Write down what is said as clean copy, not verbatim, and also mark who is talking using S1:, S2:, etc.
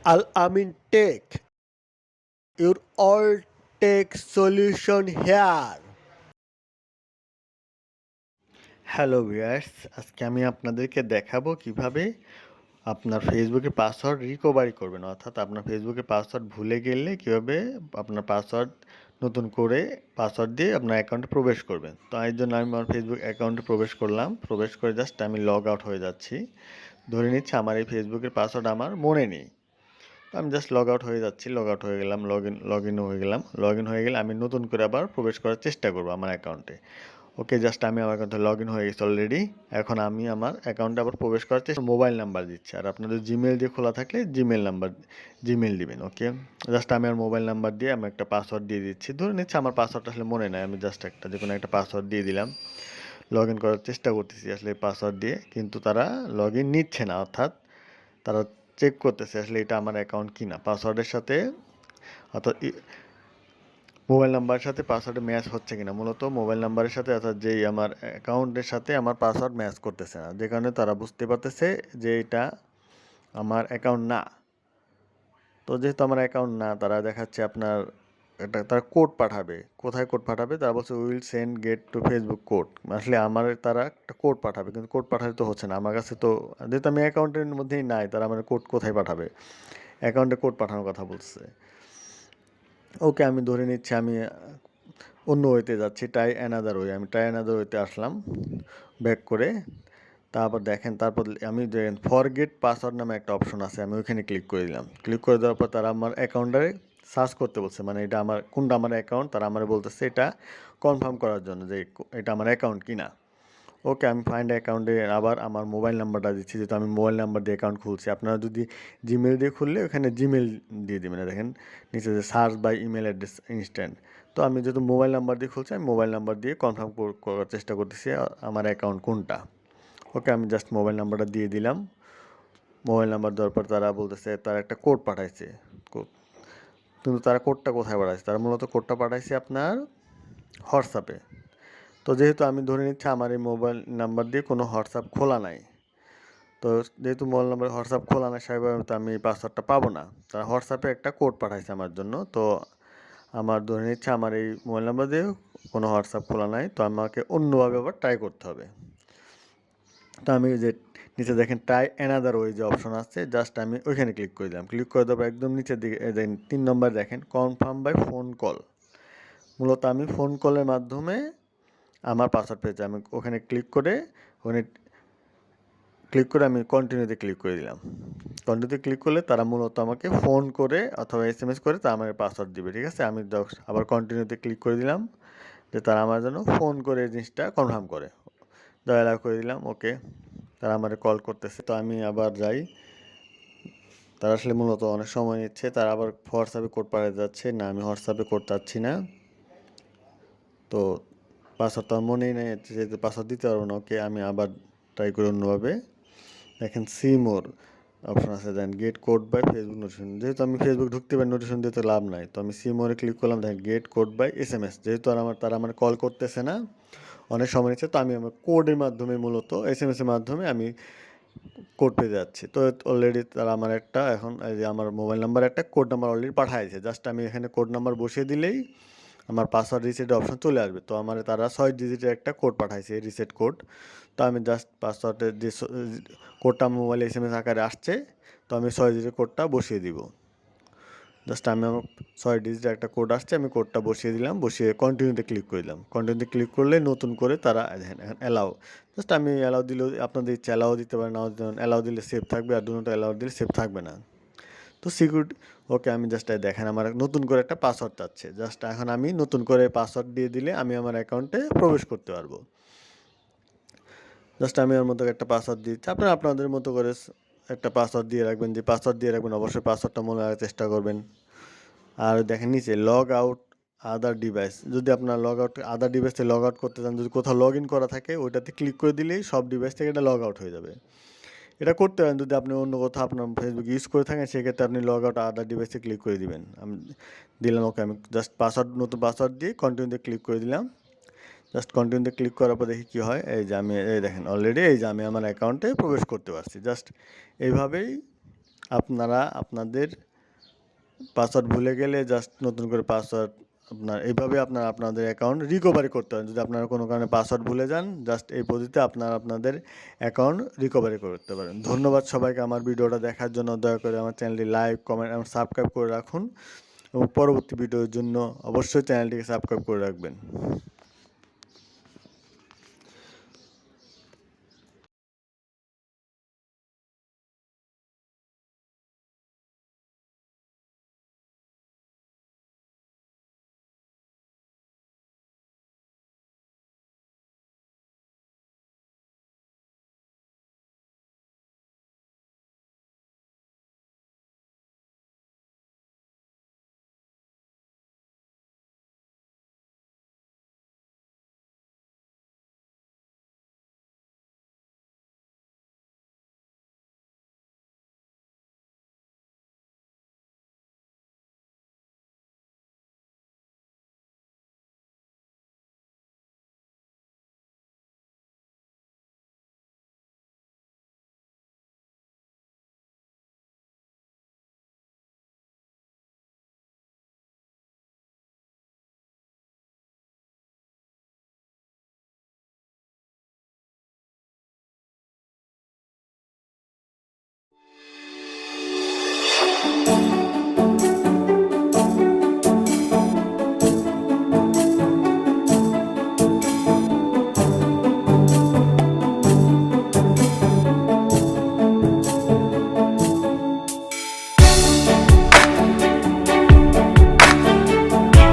S1: Al Amin Tech, your all tech solution here. Hello viewers, আজকে আমি আপনাদেরকে দেখাবো কিভাবে আপনার ফেসবুকে পাসওয়ার্ড রিকভারি করবেন, অর্থাৎ আপনার ফেসবুকে পাসওয়ার্ড ভুলে গেলে কিভাবে আপনার পাসওয়ার্ড নতুন করে পাসওয়ার্ড দিয়ে আপনার অ্যাকাউন্টে প্রবেশ করবেন। তো এর জন্য আমি আমার ফেসবুক অ্যাকাউন্টে প্রবেশ করলাম, প্রবেশ করে জাস্ট আমি লগ আউট হয়ে যাচ্ছি। ধরে নিচ্ছি আমার এই ফেসবুকের পাসওয়ার্ড আমার মনে নেই। তো আমি জাস্ট লগ আউট হয়ে যাচ্ছি, লগ আউট হয়ে গেলাম, লগ ইন হয়ে গেলাম। লগ ইন হয়ে গেলে আমি নতুন করে আবার প্রবেশ করার চেষ্টা করবো আমার অ্যাকাউন্টে। ওকে, জাস্ট আমি আমার অ্যাকাউন্টে লগ ইন হয়ে গেছি অলরেডি। এখন আমি আমার অ্যাকাউন্টে আবার প্রবেশ করার চেষ্টা, মোবাইল নাম্বার দিচ্ছে। আর আপনাদের জিমেল দিয়ে খোলা থাকলে জিমেল দিবেন। ওকে, জাস্ট আমি আমার মোবাইল নাম্বার দিয়ে আমি একটা পাসওয়ার্ড দিয়ে দিচ্ছি। ধরে নিচ্ছি আমার পাসওয়ার্ডটা আসলে মনে নাই, আমি জাস্ট যে কোনো একটা পাসওয়ার্ড দিয়ে দিলাম। লগ ইন করার চেষ্টা করতেছি আসলে এই পাসওয়ার্ড দিয়ে, কিন্তু তারা লগ ইন নিচ্ছে না, অর্থাৎ তারা চেক করতেছে আসলে এটা আমার অ্যাকাউন্ট কিনা। পাসওয়ার্ডের সাথে অর্থাৎ মোবাইল নাম্বারের সাথে পাসওয়ার্ডে ম্যাচ হচ্ছে কিনা, মূলত মোবাইল নাম্বারের সাথে অর্থাৎ যেই আমার অ্যাকাউন্টের সাথে আমার পাসওয়ার্ড ম্যাচ করতেছে না, যে কারণে তারা বুঝতে পারতেছে যে এটা আমার অ্যাকাউন্ট না। তো যেহেতু আমার অ্যাকাউন্ট না, তারা দেখাচ্ছে আপনার এটা তারা কোড পাঠাবে। কোথায় কোড পাঠাবে? তারা বলছে will send get to Facebook code. আসলে আমার তারা একটা কোড পাঠাবে, কিন্তু কোড পাঠালে তো হচ্ছে না আমার কাছে। তো যেহেতু আমি অ্যাকাউন্টের মধ্যেই নাই, তারা আমার কোড কোথায় পাঠাবে? অ্যাকাউন্টে কোড পাঠানোর কথা বলছে। ওকে, আমি ধরে নিচ্ছি আমি অন্য ওয়েতে যাচ্ছি, ট্রাই অ্যানাদার ওয়ে। আমি ট্রাই অ্যানাদার ওয়েতে আসলাম ব্যাক করে। তারপর দেখেন, তারপর আমি দেখেন ফরগেট পাসওয়ার্ড নামে একটা অপশন আছে, আমি ওইখানে ক্লিক করে দিলাম। ক্লিক করে দেওয়ার পর তারা আমার অ্যাকাউন্টে সার্চ করতে বলছে, মানে এটা আমার কোনটা আমার অ্যাকাউন্ট, তারা আমার বলতেছে এটা কনফার্ম করার জন্য যে এটা আমার অ্যাকাউন্ট কিনা। ওকে, আমি ফাইন্ড অ্যাকাউন্টে আবার আমার মোবাইল নাম্বারটা দিচ্ছি, যেহেতু আমি মোবাইল নাম্বার দিয়ে অ্যাকাউন্ট খুলছি। আপনারা যদি জিমেল দিয়ে খুললে ওখানে জিমেল দিয়ে দেবেন, দেখেন নিচে যে search by email address instant. তো আমি যেহেতু মোবাইল নাম্বার দিয়ে খুলছি, আমি মোবাইল নাম্বার দিয়ে কনফার্ম করার চেষ্টা করতেছি আমার অ্যাকাউন্ট কোনটা। ওকে, আমি জাস্ট মোবাইল নাম্বারটা দিয়ে দিলাম। মোবাইল নাম্বার দেওয়ার পর তারা বলতেছে তারা একটা কোড পাঠাইছে। কিন্তু তারা কোডটা কোথায় পাঠাইছে? তারা মূলত কোডটা পাঠাইছে আপনার হোয়াটসঅ্যাপে। তো যেহেতু আমি ধরে নিচ্ছি আমার এই মোবাইল নাম্বার দিয়ে কোনো হোয়াটসঅ্যাপ খোলা নাই, তো যেহেতু মোবাইল নাম্বার হোয়াটসঅ্যাপ খোলা নাই, স্বাভাবিকভাবে তো আমি এই পাসওয়ার্ডটা পাবো না। তারা হোয়াটসঅ্যাপে একটা কোড পাঠাইছে আমার জন্য। তো আমার ধরে নিচ্ছে আমার এই মোবাইল নাম্বার দিয়ে কোনো হোয়াটসঅ্যাপ খোলা নাই, তো আমাকে অন্যভাবে আবার ট্রাই করতে হবে। তো আমি যে নিচে দেখেন ট্রাই অ্যানাদার ওয়ে যে অপশন আছে, জাস্ট আমি ওইখানে ক্লিক করে দিলাম। ক্লিক করে দেওয়ার একদম নিচের দিকে 3 নম্বর দেখেন কনফার্ম বাই ফোন কল। মূলত আমি ফোন কলের মাধ্যমে আমার পাসওয়ার্ড পেয়েছি। আমি ওখানে ওখানে ক্লিক করে আমি কন্টিনিউতে ক্লিক করে দিলাম। কন্টিনিউতে ক্লিক করলে তারা মূলত আমাকে ফোন করে অথবা এসএমএস করে তারা আমার পাসওয়ার্ড দিবে। ঠিক আছে, আমি আবার কন্টিনিউতে ক্লিক করে দিলাম যে তারা আমার জন্য ফোন করে এই জিনিসটা কনফার্ম করে। অ্যালাউ করে দিলাম। ওকে, তারা আমার কল করতেছে, তো আমি আবার যাই। তারা আসলে মূলত অনেক সময় নিচ্ছে, তারা আবার হোয়াটসঅ্যাপে কোড পাঠিয়ে যাচ্ছে না, আমি হোয়াটসঅ্যাপে কোড চাচ্ছি না। তো পাসওয়ার্ড তো আমার মনেই নেই, যেহেতু পাসওয়ার্ড দিতে পারবো না। ওকে, আমি আবার ট্রাই করি অন্যভাবে। দেখেন সি মোর অপশন আছে, then get code by Facebook notification. যেহেতু আমি ফেসবুক ঢুকতে পারি, নোটিফিকেশন দিতে লাভ নাই, তো আমি সি মোরে ক্লিক করলাম। দেখেন গেট কোড বাই এসএমএস। যেহেতু তারা আমার কল করতেছে না, অনেক সময় নিচ্ছে, তো আমি আমার কোডের মাধ্যমে মূলত এসএমএসের মাধ্যমে আমি কোড পেয়ে যাচ্ছি। তো অলরেডি তারা আমার একটা এখন এই যে আমার মোবাইল নাম্বার একটা কোড নাম্বার অলরেডি পাঠিয়েছে। জাস্ট আমি এখানে কোড নাম্বার বসিয়ে দিলেই আমার পাসওয়ার্ড রিসেটের অপশন চলে আসবে। তো আমার তারা 6 ডিজিটের একটা কোড পাঠাইছে, রিসেট কোড। তো আমি জাস্ট পাসওয়ার্ডের যে কোডটা মোবাইলে এসএমএস আকারে আসছে, তো আমি 6 ডিজিটের কোডটা বসিয়ে দিব। জাস্ট আমি আমার 6 ডিজিটের একটা কোড আসছে, আমি কোডটা বসিয়ে দিলাম, বসিয়ে কন্টিনিউতে ক্লিক করে দিলাম। কন্টিনিউতে ক্লিক করলে নতুন করে তারা এখন অ্যালাউ, জাস্ট আমি অ্যালাউ দিলেও আপনাদের ইচ্ছা অ্যালাউ দিতে পারেন, নাও দিতে পারেন। অ্যালাউ দিলে সেভ থাকবে, আর ডু নট অ্যালাউ দিলে সেভ থাকবে না। তো সিকিউরিটি, ওকে, আমি জাস্ট দেখেন আমার নতুন করে একটা পাসওয়ার্ড চাচ্ছে। জাস্ট এখন আমি নতুন করে পাসওয়ার্ড দিয়ে দিলে আমি আমার অ্যাকাউন্টে প্রবেশ করতে পারবো। জাস্ট আমি ওর মতো একটা পাসওয়ার্ড দিচ্ছি, আপনারা আপনাদের মতো করে একটা পাসওয়ার্ড দিয়ে রাখবেন। যে পাসওয়ার্ড দিয়ে রাখবেন অবশ্যই পাসওয়ার্ডটা মনে রাখার চেষ্টা করবেন। আর দেখেন নিচে লগ আউট আদার ডিভাইস, যদি আপনার লগ আউট আদার ডিভাইস থেকে লগ আউট করতে চান, যদি কোথাও লগ ইন করা থাকে ওইটাতে ক্লিক করে দিলেই সব ডিভাইস থেকে এটা লগ আউট হয়ে যাবে। এটা করতে পারেন যদি আপনি অন্য কোথাও আপনার ফেসবুক ইউজ করে থাকেন, সেক্ষেত্রে আপনি লগ আউট আদার ডিভাইসে ক্লিক করে দিবেন। আমি দিলাম। ওকে, আমি জাস্ট নতুন পাসওয়ার্ড দিয়ে কন্টিনিউতে ক্লিক করে দিলাম। জাস্ট কন্টিনিউতে ক্লিক করার পর দেখি কী হয়। এই যে আমি এই দেখেন অলরেডি এই যে আমি আমার অ্যাকাউন্টে প্রবেশ করতে পারছি। জাস্ট এইভাবেই আপনারা আপনাদের পাসওয়ার্ড ভুলে গেলে জাস্ট নতুন করে পাসওয়ার্ড এইভাবে আপনারা আপনাদের অ্যাকাউন্ট রিকভারি করতে পারেন। যদি আপনারা কোনো কারণে পাসওয়ার্ড ভুলে যান, জাস্ট এই পদ্ধতিতে আপনারা আপনাদের অ্যাকাউন্ট রিকভারি করতে পারেন। ধন্যবাদ সবাইকে আমার ভিডিওটা দেখার জন্য। দয়া করে আমার চ্যানেলটি লাইক, কমেন্ট এবং সাবস্ক্রাইব করে রাখুন এবং পরবর্তী ভিডিওর জন্য অবশ্যই চ্যানেলটিকে সাবস্ক্রাইব করে রাখবেন।